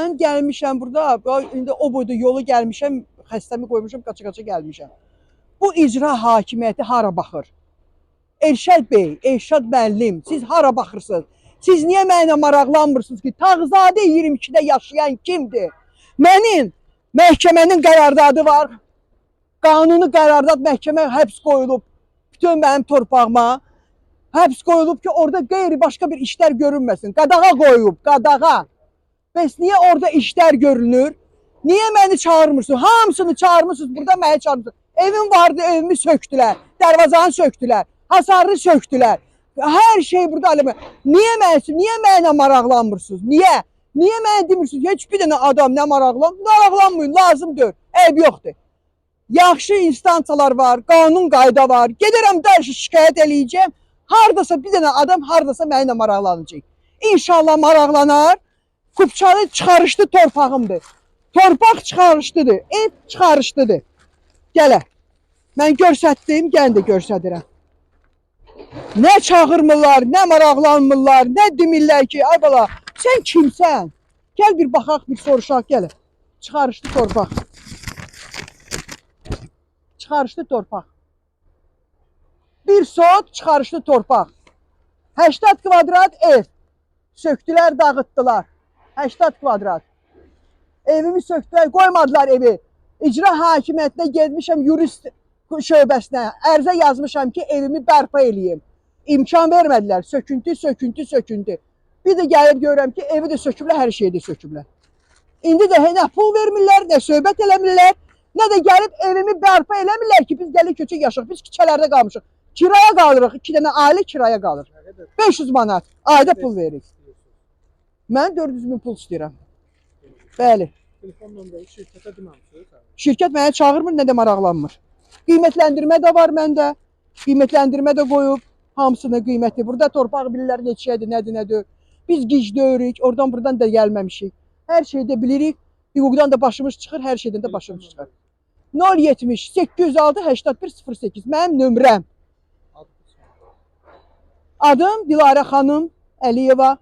Mən gəlmişəm burada, indi o boyda yolu gəlmişəm, xəstəmi qoymuşam, qaça-qaça gəlmişəm. Bu icra hakimiyyəti hara baxır? Elşad bəy, Elşad müəllim, siz hara baxırsınız? Siz niyə mənimlə maraqlanmırsınız ki, Tağzadə 22-də yaşayan kimdir? Mənim məhkəmənin qərardadı var. Qanuni qərardad məhkəmə həbs qoyulub bütün mənim torpağıma. Həbs qoyulub ki, orada qeyri başqa bir işlər görünməsin. Qadağa qoyulub, qadağa. Bəs niyə orada işlər görünür? Niyə məni çağırmırsınız? Hamısını çağırmısınız, burada məni çağırmısınız. Evim vardı, evimi söktülər, dərvazanı söktülər, hasarını söktülər. Hər şey burada aləmə. Niyə mənə maraqlanmırsınız? Niyə? Niyə mənə demirsiniz? Heç bir dənə adam nə maraqlanmayın, lazımdır, eyb yoxdur. Yaxşı instansiyalar var, qanun qayda var. Gedərəm dərsi şikayət eləyəcəm. Hardasa bir dənə adam hardasa mənimlə maraqlanacaq. İnşallah maraqlanar. Kupçalı çıxarışdı torpağımdır. Torpaq çıxarışdıdır, ev çıxarışdıdır. Gələ. Mən görsətdim, gəlin də görsədirəm. Nə çağırmırlar, nə maraqlanmırlar, nə demirlər ki, ay bala, sən kimsən? Gəl bir baxaq, bir soruşaq, gəlin. Çıxarışdı torpaq. Çıxarışdı torpaq. Bir sot çıxarışdı torpaq. 80 kvadrat ev. Söktülər, dağıtdılar. 80 kvadrat. Evimi söktülər, qoymadılar evi. İcra hakimiyyətinə getmişəm, yurist şöbəsinə. Ərzə yazmışam ki, evimi bərpa eləyim. İmkan vermədilər. Söküntü. Bir də gəlib görürəm ki, evi də söküblər, hər şeyi də söküblər. İndi də nə pul vermirlər, nə söhbət eləmirlər, nə də gəlib evimi bərpa eləmirlər ki, biz gəlib köçək yaşaq. Biz küçələrdə qalmışıq. Kiraya qalırıq, 2 dənə ailə kiraya qalır. 500 manat ayda pul veririk. Mən 400 min pul istəyirəm. Bəli. Telefon nömrəyi şirkətə deməmişsiniz? Şirkət mənə çağırmır, nə də maraqlanmır. Qiymətləndirmə də var məndə. Qiymətləndirmə də qoyub hamısını qiyməti. Burada torpaq bilirlər neçədir, nədir. Biz gicləyirik, oradan buradan da gəlməmişik. Hər şeyi də bilirik. Hüquqdan da başımız çıxır, hər şeydən də başımız çıxır. 070 806 81 08 mənim nömrəm. Adım Dilarə xanım Əliyeva.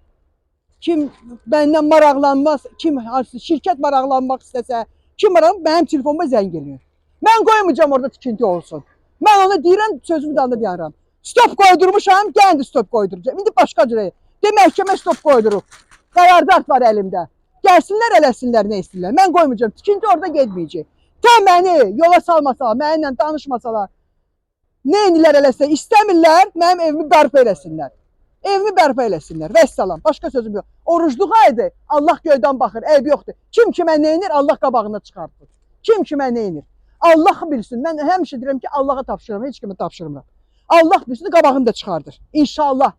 Kim məndən maraqlanmaz, kim şirkət maraqlanmaq istəsə, kim maraqlanmaz, mənim telefonuma zəng eləyir. Mən qoymayacağam orada tikinti olsun. Mən ona deyirəm, sözümü də deyirəm. Stop qoydurmuşam, gəlin də stop qoyduracağım. İndi başqa cürə. De məhkəmə stop qoydurub. Qərardat var əlimdə. Gəlsinlər, eləsinlər, nə istəyirlər. Mən qoymayacağım, tikinti orada getməyəcək. Tə məni yola salmasalar, mənimlə danışmasalar, nə indilər eləsə, istəmirlər, mənim evimi bərpa eləsinlər. Evimi bərpa eləsinlər. Vəssalam. Başqa sözüm yox. Orucluq aydı. Allah göydən baxır. Eyb yoxdur. Kim kimə nə edir, Allah qabağına çıxartır. Kim kimə nə edir? Allah bilsin. Mən həmişə deyirəm ki, Allaha tapşırıram, heç kimə tapşırmıram. Allah bilsin, qabağını da çıxardır. İnşallah.